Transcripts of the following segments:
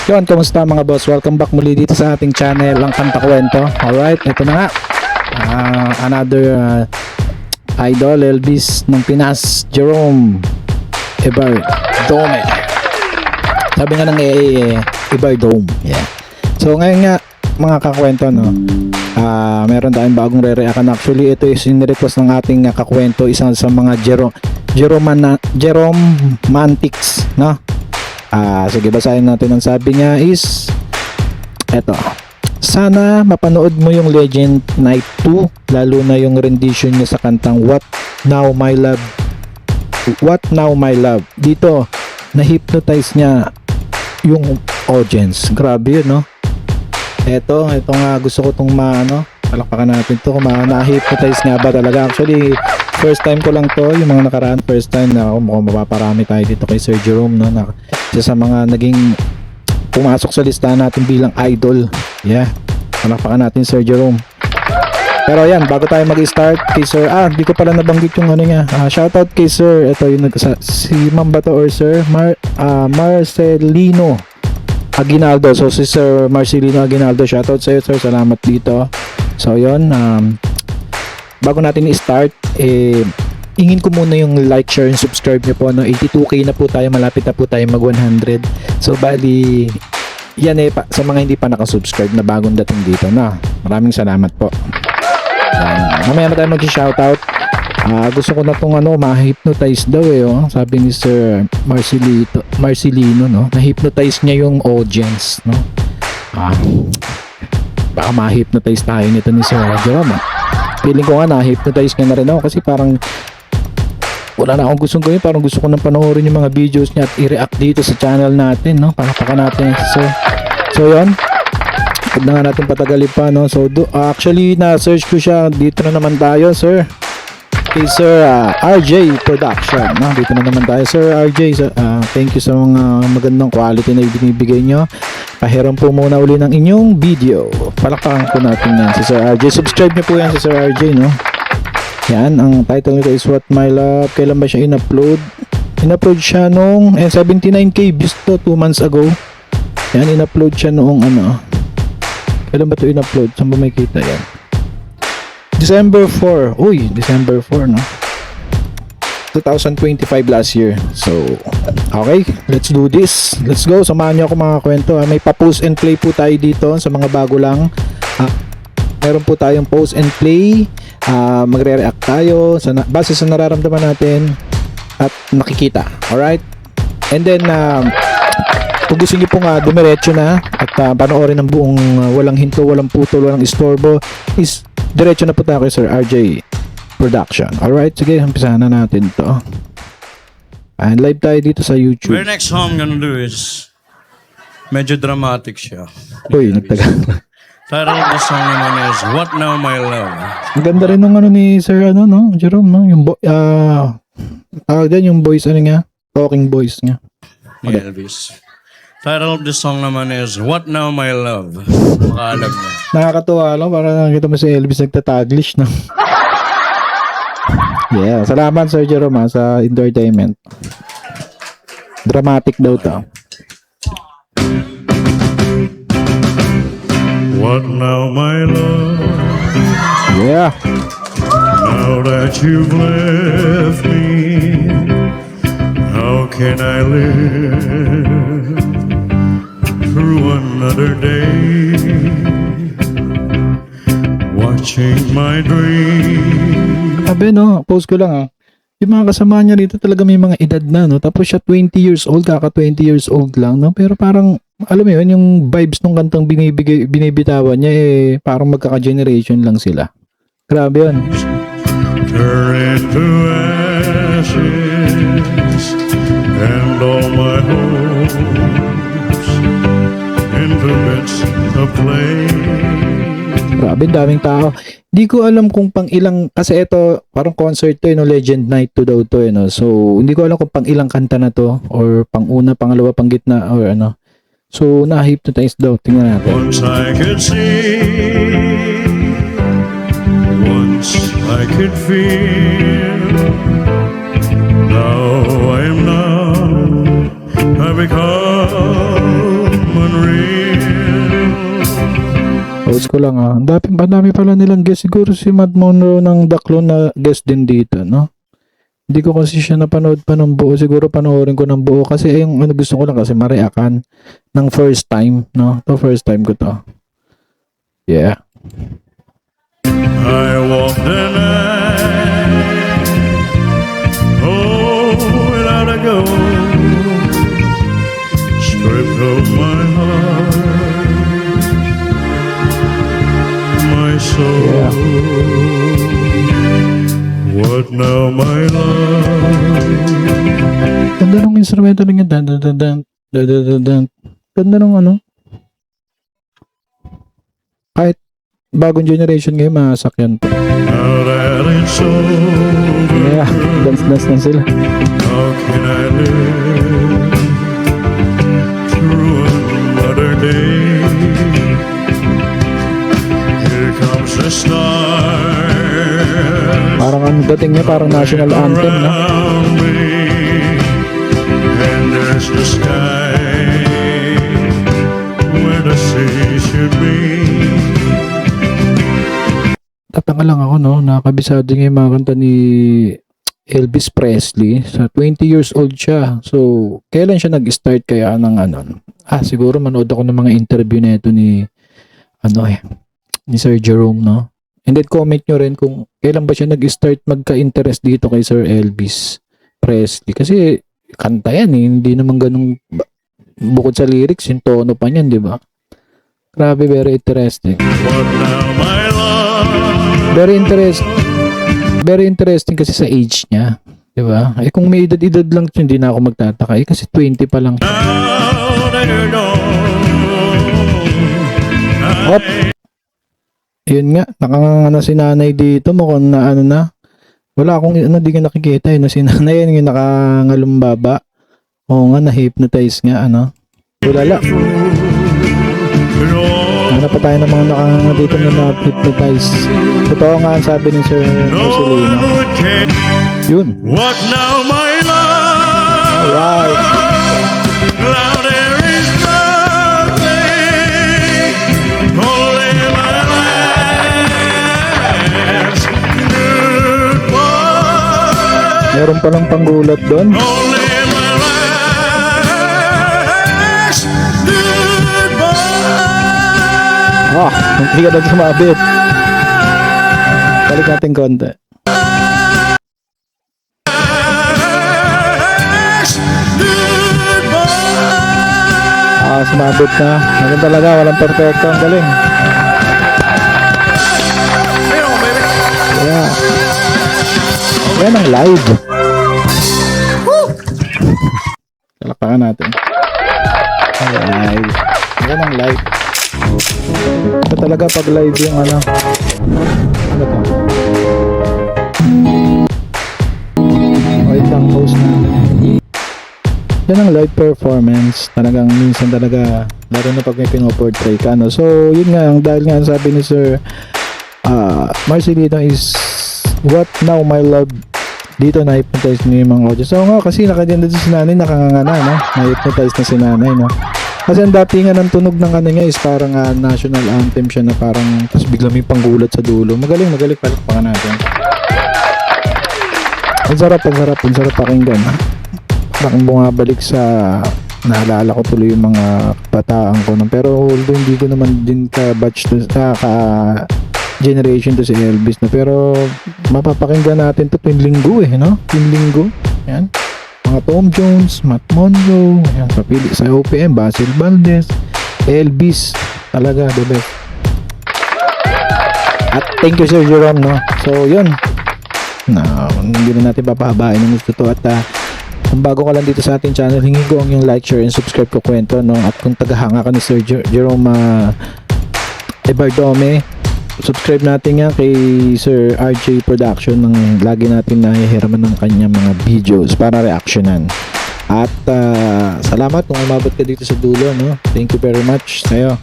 Yun, kamusta mga boss? Welcome back muli dito sa ating channel, ang Kanta Kwento. Alright, ito na nga. Another idol, Elvis ng Pinas, Jerome Ibardome. Sabi nga ng Ibardome. Yeah. So ngayon nga, mga kakwento, no? Meron tayong bagong re-react. Actually, ito is yung request ng ating kakwento, isang sa mga Jerome Mantics, no? Sige, basahin natin. Ang sabi niya is eto: sana mapanood mo yung Legend Night 2, lalo na yung rendition niya sa kantang What Now My Love. Dito na-hypnotize niya yung audience. Grabe yun, no? Ito nga, gusto ko itong palakpakan natin to kung na-hypnotize nga ba talaga. Actually, first time ko lang to, yung mga nakaraan, first time na mukhang mapaparami tayo dito kay Sir Jerome, no? Isa sa mga naging pumasok sa listahan natin bilang idol. Yeah, palakpakan natin Sir Jerome. Pero yan, bago tayo mag-start kay Sir, di ko pala nabanggit yung niya. Shoutout kay Sir, ito yung si Ma'am ba to or Sir Marcelino Aguinaldo. So si Sir Marcelino Aguinaldo, shoutout sa iyo Sir, salamat dito. So yun, bago natin i-start, ingin ko muna yung like, share, and subscribe nyo po, no? 82k na po tayo, malapit na po tayo mag 100. So bali, yan sa mga hindi pa nakasubscribe na bagong dating dito, na maraming salamat po. Mamaya na tayo mag-shoutout. Gusto ko na itong ma-hypnotize daw sabi ni Sir Marcelino, no? Na-hypnotize niya yung audience, no? Baka ma-hypnotize tayo nito ni Sir Jerome. Feeling ko nga na-hypnotize niya na rin ako kasi parang wala na akong gustong gawin. Parang gusto ko nang panoorin yung mga videos niya at i-react dito sa channel natin, no? Palakpakan natin. So yun, huwag na nga natin patagalin pa, no? So actually na-search ko siya. Dito na naman tayo, Sir, kay Sir RJ Production, no? Dito na naman tayo, Sir RJ. Thank you sa mga magandang quality na ibinibigay nyo. Pahiram po muna uli ng inyong video. Palakpakan po natin yan si Sir RJ. Subscribe nyo po yan si Sir RJ, no? Yan, ang title nito is What My Love. Kailan ba siya in-upload? In-upload siya nung 79k views to 2 months ago. Yan, in-upload siya noong kailan ba ito in-upload? Saan ba may kita yan? December 4. Uy, December 4, no? 2025 last year. So, okay, let's do this. Let's go. Samahan niyo ako mga kwento. May pa-post and play po tayo dito sa mga bago lang. Meron po tayong post and play. Magre-react tayo base sa nararamdaman natin at nakikita. Alright? And then, kung gusto niyo po nga dumiretso na at panoorin ng buong walang hinto, walang putol, walang istorbo, is diretso na po tayo kay Sir RJ Production. Alright, sige, umpisahan na natin to. And live tayo dito sa YouTube. Very next song I'm gonna do is medyo dramatic siya. Uy, nagtagal. Title of the song naman is What Now My Love. Maganda rin nung ni Sir no, Jerome, no? Yung yung voice niya, talking voice niya. Ni Elvis. Title of the song naman is What Now My Love. Makaalam niya. Nakakatuwa lang, para nakita mo si Elvis nagtataglish, no? Yeah, salamat Sir Jerome sa entertainment. Dramatic daw to. What now my love? Yeah. Now that you've left me, how can I live through another day, watching my dream? Sabi, no, post ko lang yung mga kasama niya rito talaga may mga edad na, no? Tapos siya 20 years old, kaka 20 years old lang, no? Pero parang alam mo yun, yung vibes nung kantang binibitawan niya, parang magkaka-generation lang sila. Grabe yun. Turn into ashes and all my hopes into bits of flame. Grabe, daming tao. Di ko alam kung pang ilang, kasi ito, parang concert to, no? Legend Night 2 daw to, no? So, hindi ko alam kung pang ilang kanta na to, or pang una, pangalawa, pang gitna, or ano. So, na-hypnotize daw. Tingnan natin. Once I could see, once I could feel, now I am not, I become unreal. Post ko lang Ang dami pala nilang guest. Siguro si Matt Monroe ng The Clone na guest din dito, no? Hindi ko kasi siya napanood pa ng buo. Siguro panoorin ko ng buo kasi yung gusto ko lang kasi ma-reactan ng first time, no? To first time ko to. Yeah. I walk the night, oh, without a goal, stripped of my heart, my soul. Yeah. What now, my love? Ganda nung instrumental niya. Ganda nung ano. Kahit bagong generation ngayon, masakyan to. Now that it's over, Yeah, dance na sila. how can I live through another day? Here comes the stars. Parang ang dating niya, parang national anthem, no? Around me, and there's the sky where the sea should be. Tatanga lang ako, no? Nakabisado niya yung mga kanta ni Elvis Presley. Sa 20 years old siya. So, kailan siya nag-start kaya ng ano? Siguro manood ako ng mga interview na ito ni Sir Jerome, no? And then comment nyo rin kung kailan ba siya nag-start magka-interest dito kay Sir Elvis Presley. Kasi kanta yan hindi naman ganun, bukod sa lyrics, yung tono pa niyan, di ba? Grabe, very interesting. What now, my love? Very interesting kasi sa age niya, di ba? Kung may edad-edad lang siya, hindi na ako magtataka. Kasi 20 pa lang siya. Now that you know, Hop. Yun nga, nakanganga si nanay dito, mukhang na na. Wala akong, di ka nakikita na si nanay yun, yung nakangalumbaba. Oo nga, na-hypnotize nga, Tulala. Hanap pa tayo ng mga nakanganga dito na na-hypnotize. Totoo nga ang sabi ni Sir Marcelino. Yun. what now, my love? Alright. Now there is nothing, only my last goodbye. Meron palang panggulat doon. Only my last goodbye. Hindi ka na sumabit. Balik natin konti. Sumabit na. Ganun talaga, walang perfecto. Ang galing. Yeah. Yan ang live. Kalakpakan natin. Live. Yan ang live. Ito talaga pag live yung ano to? Wait lang, post na. Yan ang live performance. Talagang minsan talaga, lalo na pag may pinoportray ka, no? So, yun nga, dahil nga sabi ni Sir Marcelino is, what now, my love? Dito na-hypnotize niyo yung mga audience. So nga, kasi nakaganda si nanay, nakanganga na, no? Na-hypnotize na si nanay, no? Kasi ang dating nga ng tunog ng ano niya is parang national anthem siya na parang, tapos bigla may panggulat sa dulo. Magaling, palakpakan natin. Ang sarap pakinggan, ha? Bakang bumabalik sa naalala ko tuloy yung mga bataan ko pero although hindi ko naman din ka-batch to generation to si Elvis pero mapapakinggan natin to tuwing linggo no? Tuwing linggo yan, mga Tom Jones, Matt Monroe yan, sa OPM, Basil Valdez, Elvis, talaga the best. At thank you Sir Jerome, no? So yun, hindi na natin papahabain ng gusto to at kung bago ka lang dito sa ating channel, hingi ko ang yung like, share, and subscribe ko kwento, no? At kung tagahanga ka ni Sir Jerome Ebardome, subscribe natin yan kay Sir RJ Production ng lagi natin nahihiraman ng kanyang mga videos para reactionan. At salamat kung umabot ka dito sa dulo, no? Thank you very much sa'yo.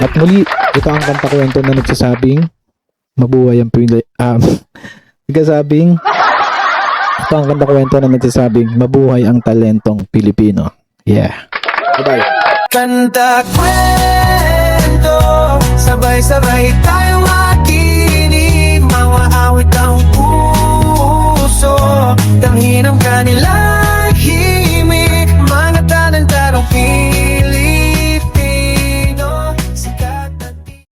At muli, ito ang kanta kwento na nagsasabing mabuhay ang nagsasabing ito ang kanta kwento na nagsasabing mabuhay ang talentong Pilipino. Yeah. Bye-bye. Kanta kwento Sabay-sabay tayo